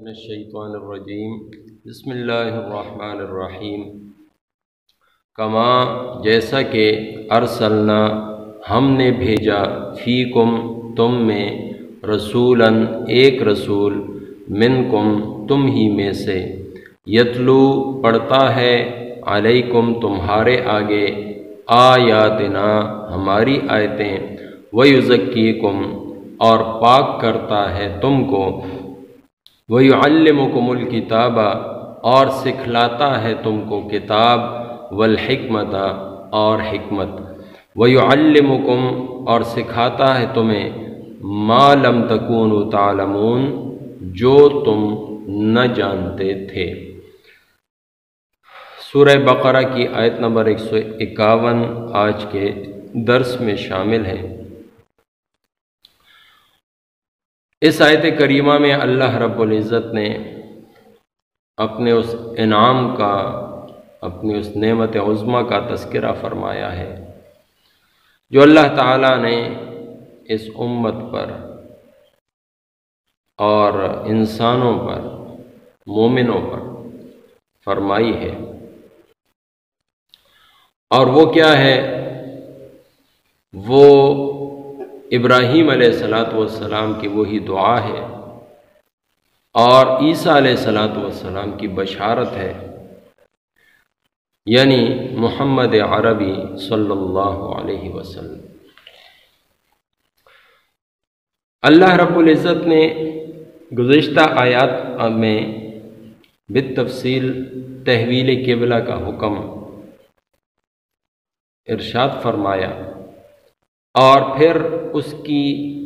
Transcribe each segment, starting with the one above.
من الشیطان الرجیم بسم اللہ الرحمن الرحیم کما جیسا کہ ارسلنا ہم نے بھیجا فیکم تم میں رسولاً ایک رسول منکم تم ہی میں سے یتلو پڑھتا ہے علیکم تمہارے آگے آیاتنا ہماری آیتیں ویزکیکم اور پاک کرتا ہے تم کو وَيُعَلِّمُكُمُ الْكِتَابَ اور سکھلاتا ہے تم کو کتاب والحکمت اور حکمت وَيُعَلِّمُكُمْ اور سکھاتا ہے تمہیں مَا لَمْ تَكُونُوا تَعْلَمُونَ جو تم نہ جانتے تھے۔ سورہ بقرہ کی آیت نمبر 151 آج کے درس میں شامل ہے۔ اس آیت کریمہ میں اللہ رب العزت نے اپنے اس انعام کا، اپنی اس نعمت عظمیٰ کا تذکرہ فرمایا ہے جو اللہ تعالیٰ نے اس امت پر اور انسانوں پر، مومنوں پر فرمائی ہے، اور وہ کیا ہے؟ وہ ابراہیم علیہ السلام کی وہی دعا ہے اور عیسیٰ علیہ السلام کی بشارت ہے، یعنی محمد عربی صلی اللہ علیہ وسلم۔ اللہ رب العزت نے گزشتہ آیات میں بالتفصیل تحویل قبلہ کا حکم ارشاد فرمایا، اور پھر اس کی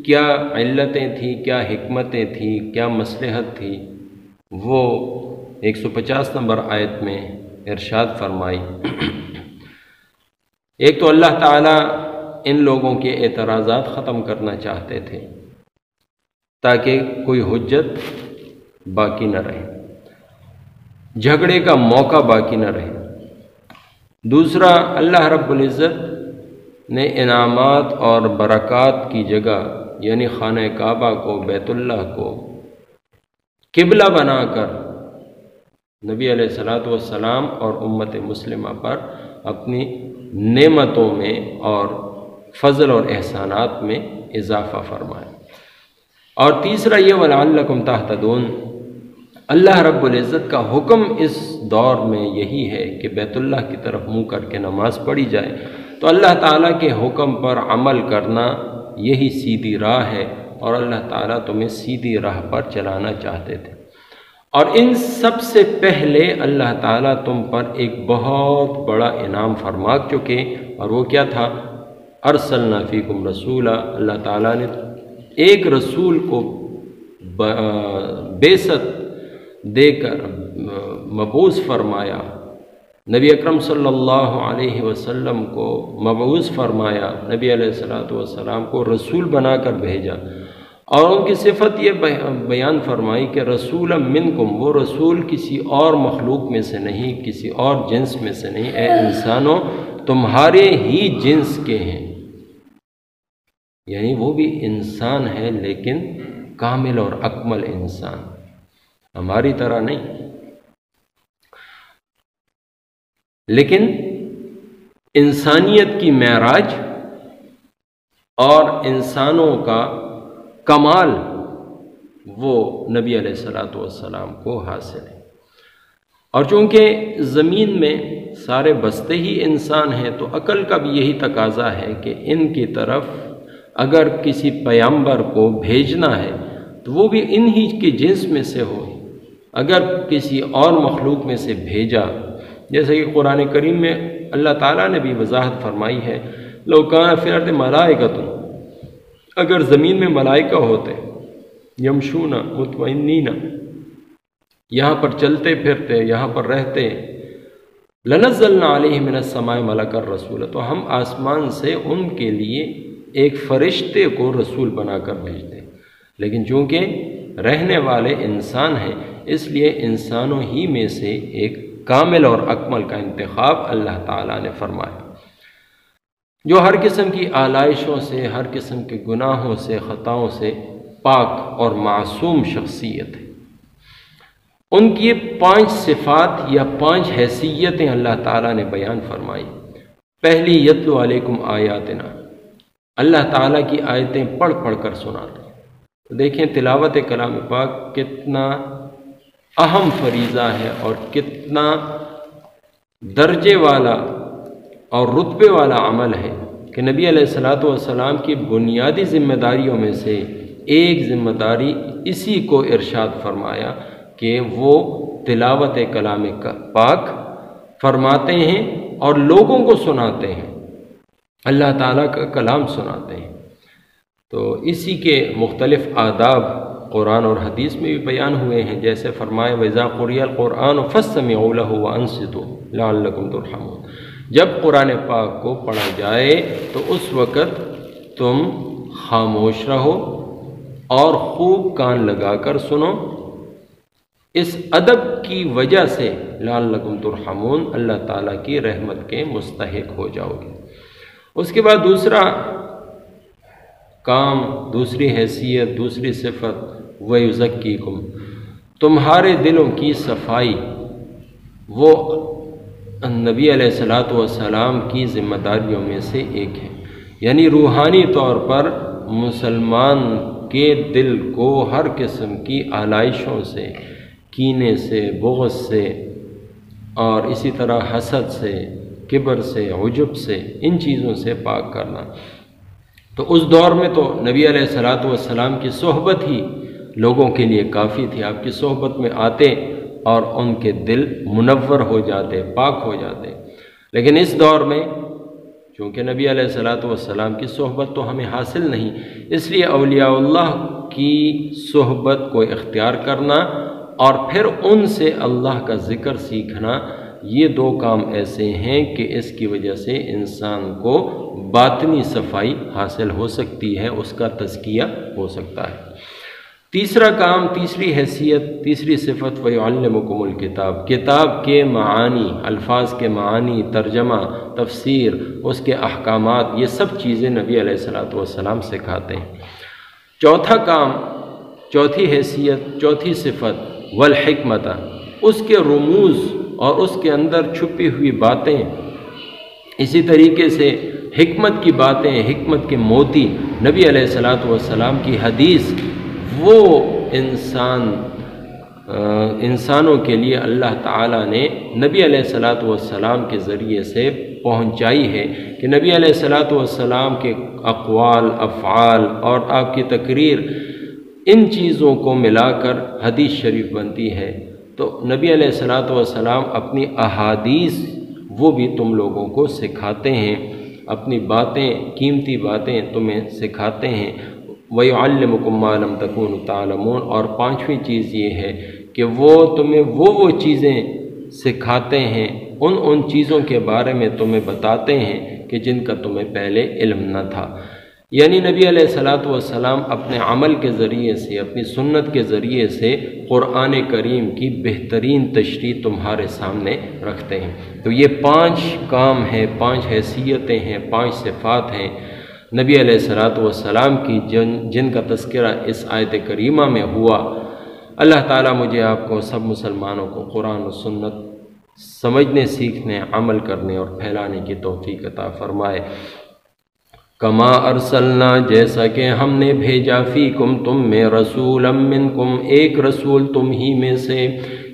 کیا علتیں تھیں، کیا حکمتیں تھیں، کیا مصلحت تھی، وہ 150 نمبر آیت میں ارشاد فرمائی۔ ایک تو اللہ تعالیٰ ان لوگوں کے اعتراضات ختم کرنا چاہتے تھے تاکہ کوئی حجت باقی نہ رہے، جھگڑے کا موقع باقی نہ رہے۔ دوسرا، اللہ رب العزت نے انعامات اور برکات کی جگہ یعنی خانہ کعبہ کو، بیت اللہ کو قبلہ بنا کر نبی علیہ السلام اور امت مسلمہ پر اپنی نعمتوں میں اور فضل اور احسانات میں اضافہ فرمایا۔ اور تیسرا یہ وَلَعَلَّكُمْ تَهْتَدُونَ، اللہ رب العزت کا حکم اس دور میں یہی ہے کہ بیت اللہ کی طرف منہ کر کے نماز پڑھی جائے، تو اللہ تعالیٰ کے حکم پر عمل کرنا یہی سیدھی راہ ہے، اور اللہ تعالیٰ تمہیں سیدھی راہ پر چلانا چاہتے تھے۔ اور ان سب سے پہلے اللہ تعالیٰ تم پر ایک بہت بڑا انعام فرما چکے، اور وہ کیا تھا؟ ارسلنا فیکم رسولا، اللہ تعالیٰ نے ایک رسول کو بعثت دے کر مبعوث فرمایا، نبی اکرم صلی اللہ علیہ وسلم کو مبعوث فرمایا، نبی علیہ السلام کو رسول بنا کر بھیجا، اور ان کی صفت یہ بیان فرمائی کہ رسولا منکم، وہ رسول کسی اور مخلوق میں سے نہیں، کسی اور جنس میں سے نہیں، اے انسانوں تمہارے ہی جنس کے ہیں، یعنی وہ بھی انسان ہے لیکن کامل اور اکمل انسان، ہماری طرح نہیں، لیکن انسانیت کی معراج اور انسانوں کا کمال وہ نبی علیہ السلام کو حاصل ہے۔ اور چونکہ زمین میں سارے بستے ہی انسان ہیں، تو عقل کا بھی یہی تقاضا ہے کہ ان کی طرف اگر کسی پیغمبر کو بھیجنا ہے تو وہ بھی انہی کے جنس میں سے ہو۔ اگر کسی اور مخلوق میں سے بھیجا، جیسے کہ قرآن کریم میں اللہ تعالیٰ نے بھی وضاحت فرمائی ہے، لو کان فی الارض ملائکۃ، اگر زمین میں ملائکہ ہوتے، یمشون مطمئنین، یہاں پر چلتے پھرتے، یہاں پر رہتے، لنزلنا علیہم من السماء ملکا رسولا، تو ہم آسمان سے ان کے لیے ایک فرشتے کو رسول بنا کر بھیجتے، لیکن چونکہ رہنے والے انسان ہیں، اس لیے انسانوں ہی میں سے ایک کامل اور اکمل کا انتخاب اللہ تعالیٰ نے فرمایا، جو ہر قسم کی آلائشوں سے، ہر قسم کے گناہوں سے، خطاؤں سے پاک اور معصوم شخصیت ہے۔ ان کی 5 صفات یا 5 حیثیتیں اللہ تعالیٰ نے بیان فرمائی۔ پہلی، یتلو علیکم آیاتنا، اللہ تعالیٰ کی آیتیں پڑھ پڑھ کر سناتے ہیں۔ دیکھیں تلاوت کلام پاک کتنا اہم فریضہ ہے اور کتنا درجے والا اور رتبے والا عمل ہے کہ نبی علیہ الصلوۃ والسلام کی بنیادی ذمہ داریوں میں سے ایک ذمہ داری اسی کو ارشاد فرمایا کہ وہ تلاوت کلام پاک فرماتے ہیں اور لوگوں کو سناتے ہیں، اللہ تعالیٰ کا کلام سناتے ہیں۔ تو اسی کے مختلف آداب قرآن اور حدیث میں بھی بیان ہوئے ہیں، جیسے فرمائے وَإِذَا قُرِئَ الْقُرْآنُ فَاسْتَمِعُوا لَهُ وَأَنصِتُوا لَعَلَّكُمْ تُرْحَمُونَ۔ جب قرآن پاک کو پڑھا جائے تو اس وقت تم خاموش رہو اور خوب کان لگا کر سنو، اس ادب کی وجہ سے لعلکم ترحمون اللہ تعالیٰ کی رحمت کے مستحق ہو جاؤ گے۔ اس کے بعد دوسرا کام، دوسری حیثیت، دوسری صفت، وَيُزَكِّيكُمْ، تمہارے دلوں کی صفائی، وہ نبی علیہ الصلوۃ والسلام کی ذمہ داریوں میں سے ایک ہے۔ یعنی روحانی طور پر مسلمان کے دل کو ہر قسم کی آلائشوں سے، کینے سے، بغض سے اور اسی طرح حسد سے، کبر سے، عجب سے، ان چیزوں سے پاک کرنا۔ تو اس دور میں تو نبی علیہ الصلوۃ والسلام کی صحبت ہی لوگوں کے لیے کافی تھی۔ آپ کی صحبت میں آتے اور ان کے دل منور ہو جاتے، پاک ہو جاتے۔ لیکن اس دور میں چونکہ نبی علیہ الصلوۃ والسلام کی صحبت تو ہمیں حاصل نہیں، اس لیے اولیاء اللہ کی صحبت کو اختیار کرنا اور پھر ان سے اللہ کا ذکر سیکھنا، یہ 2 کام ایسے ہیں کہ اس کی وجہ سے انسان کو باطنی صفائی حاصل ہو سکتی ہے، اس کا تزکیہ ہو سکتا ہے۔ تیسرا کام، تیسری حیثیت، تیسری صفت، وَيُعَلِّمُكُمُ الْكِتَابَ، کتاب کے معانی، الفاظ کے معانی، ترجمہ، تفسیر، اس کے احکامات، یہ سب چیزیں نبی علیہ الصلوۃ والسلام سکھاتے ہیں۔ چوتھا کام، چوتھی حیثیت، چوتھی صفت، والحکمت، اس کے رموز اور اس کے اندر چھپی ہوئی باتیں، اسی طریقے سے حکمت کی باتیں، حکمت کے موتی، نبی علیہ الصلوۃ والسلام کی حدیث، وہ انسانوں کے لیے اللہ تعالیٰ نے نبی علیہ الصلوۃ والسلام کے ذریعے سے پہنچائی ہے کہ نبی علیہ الصلوۃ والسلام کے اقوال، افعال اور آپ کی تقریر، ان چیزوں کو ملا کر حدیث شریف بنتی ہے۔ تو نبی علیہ الصلوۃ والسلام اپنی احادیث وہ بھی تم لوگوں کو سکھاتے ہیں، اپنی باتیں، قیمتی باتیں تمہیں سکھاتے ہیں۔ وَيُعَلِّمُكُم مَّا لَمْ تَكُونُوا تَعْلَمُونَ، اور 5ویں چیز یہ ہے کہ وہ تمہیں وہ چیزیں سکھاتے ہیں، ان چیزوں کے بارے میں تمہیں بتاتے ہیں کہ جن کا تمہیں پہلے علم نہ تھا۔ یعنی نبی علیہ الصلوۃ والسلام اپنے عمل کے ذریعے سے، اپنی سنت کے ذریعے سے قرآن کریم کی بہترین تشریح تمہارے سامنے رکھتے ہیں۔ تو یہ 5 کام ہیں، 5 حیثیتیں ہیں، 5 صفات ہیں نبی علیہ الصلوۃ والسلام کی جن کا تذکرہ اس آیت کریمہ میں ہوا۔ اللہ تعالیٰ مجھے آپ کو سب مسلمانوں کو قرآن و سنت سمجھنے، سیکھنے، عمل کرنے اور پھیلانے کی توفیق عطا فرمائے۔ کما ارسلنا، جیسا کہ ہم نے بھیجا، فیکم تم میں، رسولا منکم، ایک رسول تم ہی میں سے،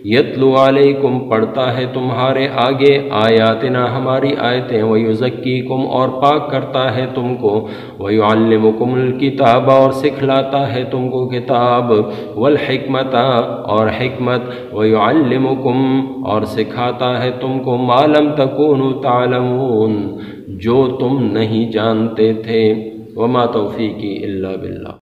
یتلو علیکم، پڑھتا ہے تمہارے آگے، آیاتنا، ہماری آیتیں، ویزکیکم، اور پاک کرتا ہے تم کو، ویعلمکم الکتاب، اور سکھلاتا ہے تم کو کتاب، والحکمت، اور حکمت، ویعلمکم، اور سکھاتا ہے تم کو، ما لم تکونوا تعلمون، جو تم نہیں جانتے تھے۔ وما توفیقی الا باللہ۔